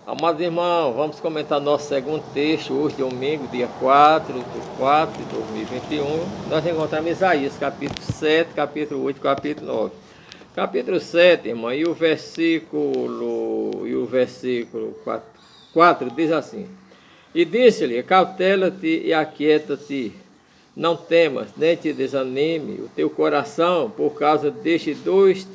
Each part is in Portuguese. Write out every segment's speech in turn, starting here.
Amados irmãos, vamos comentar nosso segundo texto, hoje domingo, dia 4/4/2021. Nós encontramos Isaías, capítulo 7, capítulo 8, capítulo 9. Capítulo 7, irmão, e o versículo 4 diz assim: E disse-lhe, cautela-te e aquieta-te, não temas, nem te desanime o teu coração por causa destes dois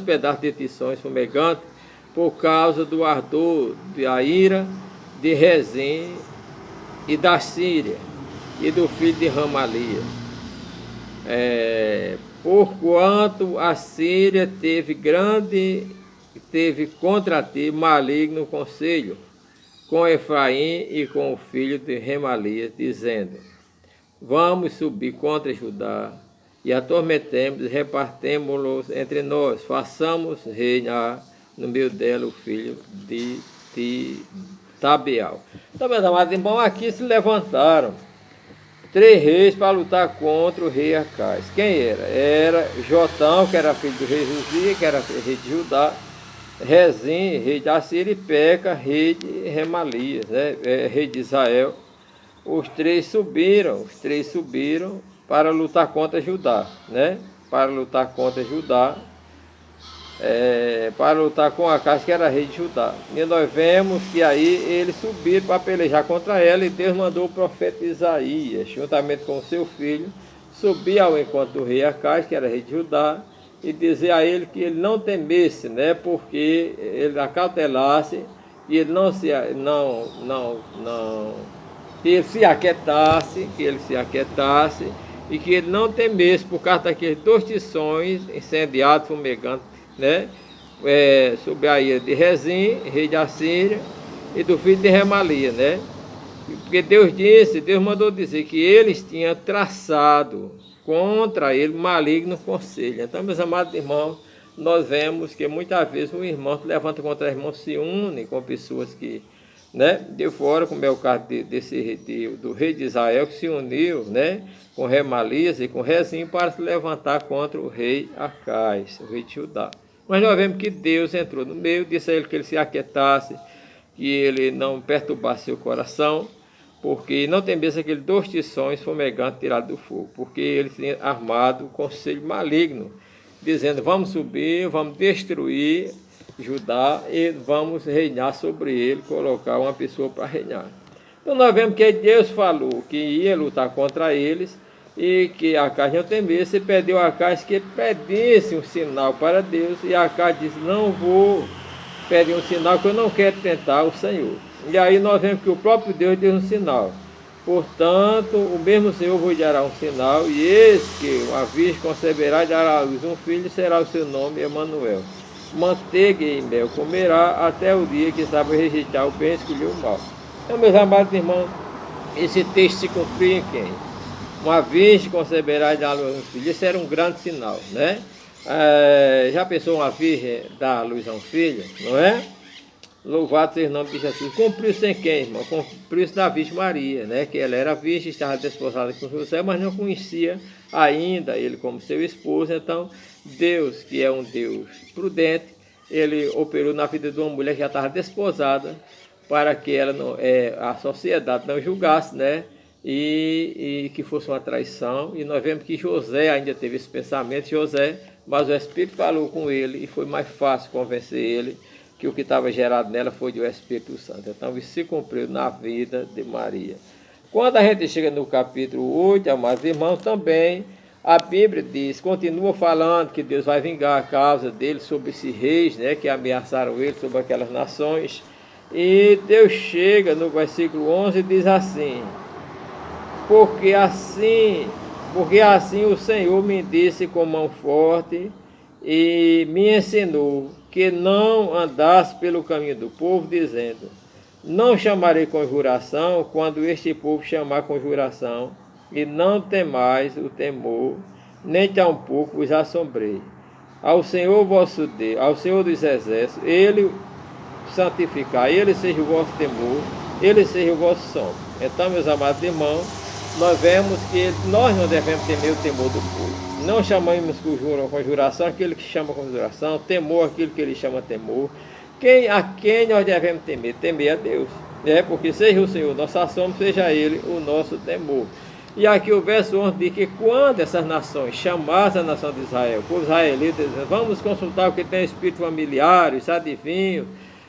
pedaços de tições fumegantes, por causa do ardor da ira de Rezim e da Síria e do filho de Ramalia. Porquanto a Síria teve contra ti maligno conselho, com Efraim e com o filho de Remalias, dizendo: Vamos subir contra Judá, e atormentemos e repartemo-los entre nós, façamos reinar no meio dela o filho de Tabeal. Então, meus amados irmãos, aqui se levantaram 3 reis para lutar contra o rei Acais. Quem era? Era Jotão, que era filho do rei Josias, que era rei de Judá, Rezim, rei da Síria, e Peca, rei de Remalias, rei de Israel. Os três subiram para lutar contra Judá, para lutar com Acais, que era rei de Judá. E nós vemos que aí eles subiram para pelejar contra ela, e Deus mandou o profeta Isaías, juntamente com o seu filho, subir ao encontro do rei Acais, que era rei de Judá, e dizer a ele que ele não temesse, porque ele acautelasse, e ele que ele se aquietasse, e que ele não temesse por causa daqueles 2 tições incendiados, fumegantes, sobre a ira de Rezim, rei da Síria, e do filho de Remalia, Porque Deus mandou dizer que eles tinham traçado contra ele maligno conselho. Então, meus amados irmãos, nós vemos que muitas vezes um irmão que levanta contra o irmão se une com pessoas que, de fora, como é o caso do rei de Israel, que se uniu, com Remalias e com Rezim para se levantar contra o rei Acais, o rei de Judá. Mas nós vemos que Deus entrou no meio, disse a ele que ele se aquietasse, que ele não perturbasse seu coração, porque não temesse aqueles 2 tições fumegantes tirados do fogo, porque ele tinha armado um conselho maligno, dizendo: vamos subir, vamos destruir Judá e vamos reinar sobre ele, colocar uma pessoa para reinar. Então nós vemos que Deus falou que ia lutar contra eles, e que Acais não temesse, e pediu a Acais que pedisse um sinal para Deus, e Acais disse: não vou pedir um sinal, que eu não quero tentar o Senhor. E aí nós vemos que o próprio Deus deu um sinal. Portanto, o mesmo Senhor vos dará um sinal, e eis que uma virgem conceberá e dará à luz um filho, e será o seu nome Emanuel. Manteiga e mel comerá, até o dia que sabe rejeitar o bem e escolher o mal. Então, meus amados irmãos, esse texto se cumpria em quem? Uma virgem conceberá e dará à luz um filho. Isso era um grande sinal, já pensou uma virgem dar à luz a um filho, não é? Louvado seja o nome de Jesus. Cumpriu-se em quem, irmão? Cumpriu-se na Virgem Maria, que ela era virgem, estava desposada com José, mas não conhecia ainda ele como seu esposo. Então, Deus, que é um Deus prudente, ele operou na vida de uma mulher que já estava desposada, para que ela a sociedade não julgasse, e que fosse uma traição. E nós vemos que José ainda teve esse pensamento, mas o Espírito falou com ele, e foi mais fácil convencer ele que o que estava gerado nela foi do Espírito Santo. Então, isso se cumpriu na vida de Maria. Quando a gente chega no capítulo 8, amados irmãos, também a Bíblia continua falando que Deus vai vingar a causa dele sobre esses reis, que ameaçaram ele, sobre aquelas nações. E Deus chega no versículo 11 e diz assim: Porque assim o Senhor me disse com mão forte e me ensinou que não andasse pelo caminho do povo, dizendo: não chamarei conjuração quando este povo chamar conjuração, e não temais o temor, nem tampouco vos assombrei. Ao Senhor vosso Deus, ao Senhor dos exércitos, ele santificar, ele seja o vosso temor, ele seja o vosso som. Então, meus amados irmãos, nós vemos que nós não devemos temer o temor do povo. Não chamamos conjuração aquele que chama conjuração, temor aquilo que ele chama temor. A quem nós devemos temer? Temer a Deus, né? Porque seja o Senhor nosso assombro, seja Ele o nosso temor. E aqui o verso 11 diz que quando essas nações chamassem a nação de Israel, os israelitas, vamos consultar o que tem espírito familiar, os adivinhos,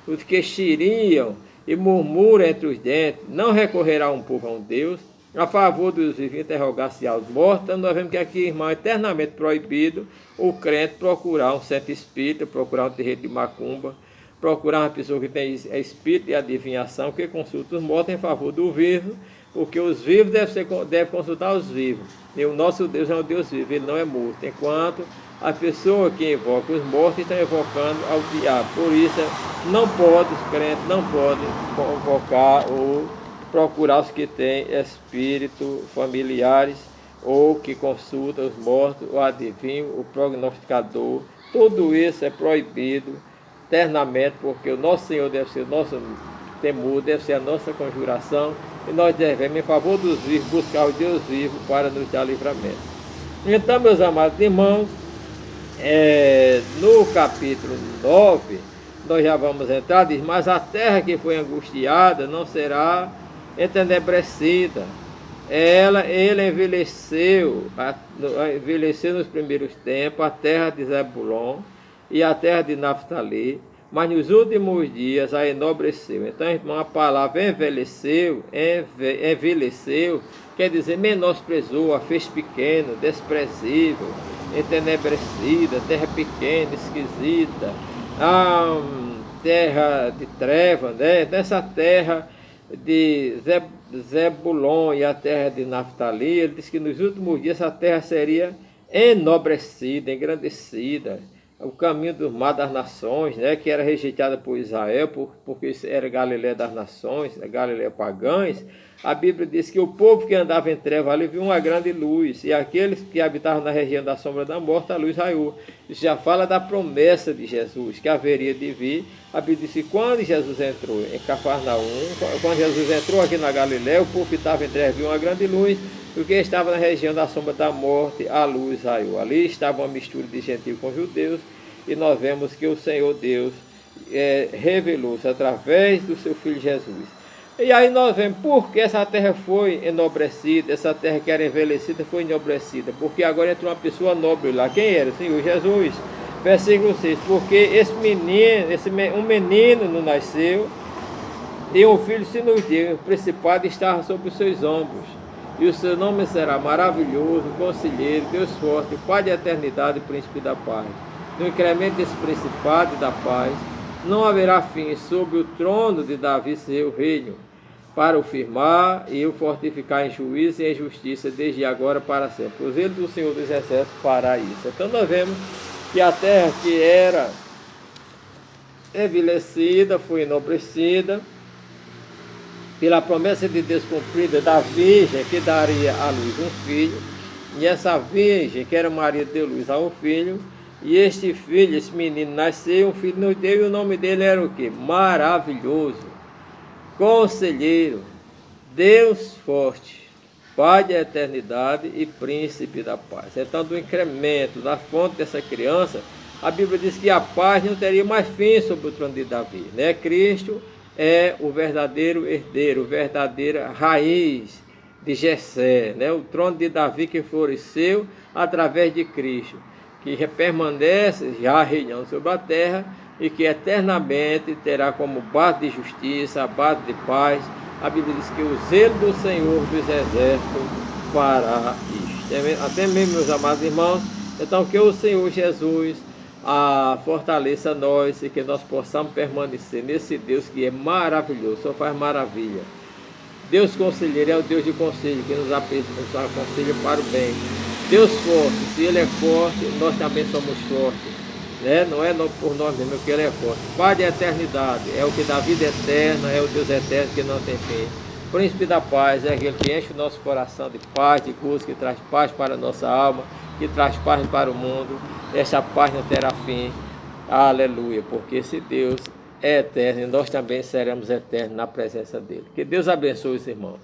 os que xiriam e murmuram entre os dentes, não recorrerá um povo a um Deus, a favor dos vivos interrogar-se aos mortos. Então nós vemos que aqui, irmão, é eternamente proibido o crente procurar um centro espírita, procurar um terreiro de macumba, procurar uma pessoa que tem espírito e adivinhação, que consulta os mortos em favor do vivo, porque os vivos devem consultar os vivos. E o nosso Deus é um Deus vivo, ele não é morto. Enquanto a pessoa que invoca os mortos está invocando ao diabo. Por isso, não pode, os crentes não podem convocar ou procurar os que têm espírito familiares, ou que consultam os mortos, o adivinho, o prognosticador. Tudo isso é proibido eternamente, porque o nosso Senhor deve ser o nosso temor, deve ser a nossa conjuração, e nós devemos, em favor dos vivos, buscar o Deus vivo para nos dar livramento. Então, meus amados irmãos, no capítulo 9, nós já vamos entrar, diz, mas a terra que foi angustiada não será entenebrecida. Ele envelheceu nos primeiros tempos, a terra de Zebulon e a terra de Naftali, mas nos últimos dias a enobreceu. Então, irmão, a palavra envelheceu, quer dizer menosprezou, a fez pequeno, desprezível, entenebrecida, terra pequena, esquisita, terra de treva, né? Nessa terra de Zebulon e a terra de Naftali, ele diz que nos últimos dias essa terra seria enobrecida, engrandecida, o caminho do mar das nações, né, que era rejeitada por Israel, porque era Galileia das nações, Galileia pagãs. A Bíblia diz que o povo que andava em trevas ali viu uma grande luz, e aqueles que habitavam na região da sombra da morte, a luz raiou. Isso já fala da promessa de Jesus, que haveria de vir. A Bíblia diz que quando Jesus entrou em Cafarnaum, quando Jesus entrou aqui na Galileia, o povo que estava em trevas viu uma grande luz, e o que estava na região da sombra da morte, a luz raiou. Ali estava uma mistura de gentios com judeus, e nós vemos que o Senhor Deus revelou-se através do seu Filho Jesus. E aí nós vemos por que essa terra foi enobrecida, essa terra que era envelhecida foi enobrecida, porque agora entrou uma pessoa nobre lá. Quem era? O Senhor Jesus. Versículo 6, porque um menino nos nasceu, e um filho se nos deu, o principado estava sobre os seus ombros, e o seu nome será maravilhoso, conselheiro, Deus forte, Pai de eternidade e príncipe da paz. No incremento desse principado e da paz, não haverá fim sobre o trono de Davi seu reino, para o firmar e o fortificar em juízo e em justiça, desde agora para sempre. O zelo do Senhor dos Exércitos fará isso. Então nós vemos que a terra que era envelhecida foi enobrecida pela promessa de Deus cumprida da virgem que daria à luz um filho, e essa virgem, que era Maria, deu luz a um filho, e este filho, esse menino nasceu, um filho nos deu, e o nome dele era o quê? Maravilhoso, Conselheiro, Deus forte, Pai da eternidade e príncipe da paz. Então, do incremento, da fonte dessa criança, a Bíblia diz que a paz não teria mais fim sobre o trono de Davi, né? Cristo é o verdadeiro herdeiro, a verdadeira raiz de Jessé, né? O trono de Davi que floresceu através de Cristo, que permanece já reinando sobre a terra e que eternamente terá como base de justiça, a base de paz. A Bíblia diz que o zelo do Senhor dos Exércitos fará isto. Até mesmo, meus amados irmãos, então que o Senhor Jesus fortaleça nós e que nós possamos permanecer nesse Deus que é maravilhoso, só faz maravilha. Deus conselheiro é o Deus de conselho, que nos aconselha para o bem. Deus forte, se Ele é forte, nós também somos fortes, né? Não é por nós mesmos que Ele é forte. Pai de eternidade, é o que dá vida eterna, é o Deus eterno que não tem fim. Príncipe da paz, é aquele que enche o nosso coração de paz, de gozo, que traz paz para a nossa alma, que traz paz para o mundo. Essa paz não terá fim. Aleluia, porque esse Deus é eterno e nós também seremos eternos na presença dEle. Que Deus abençoe os irmãos.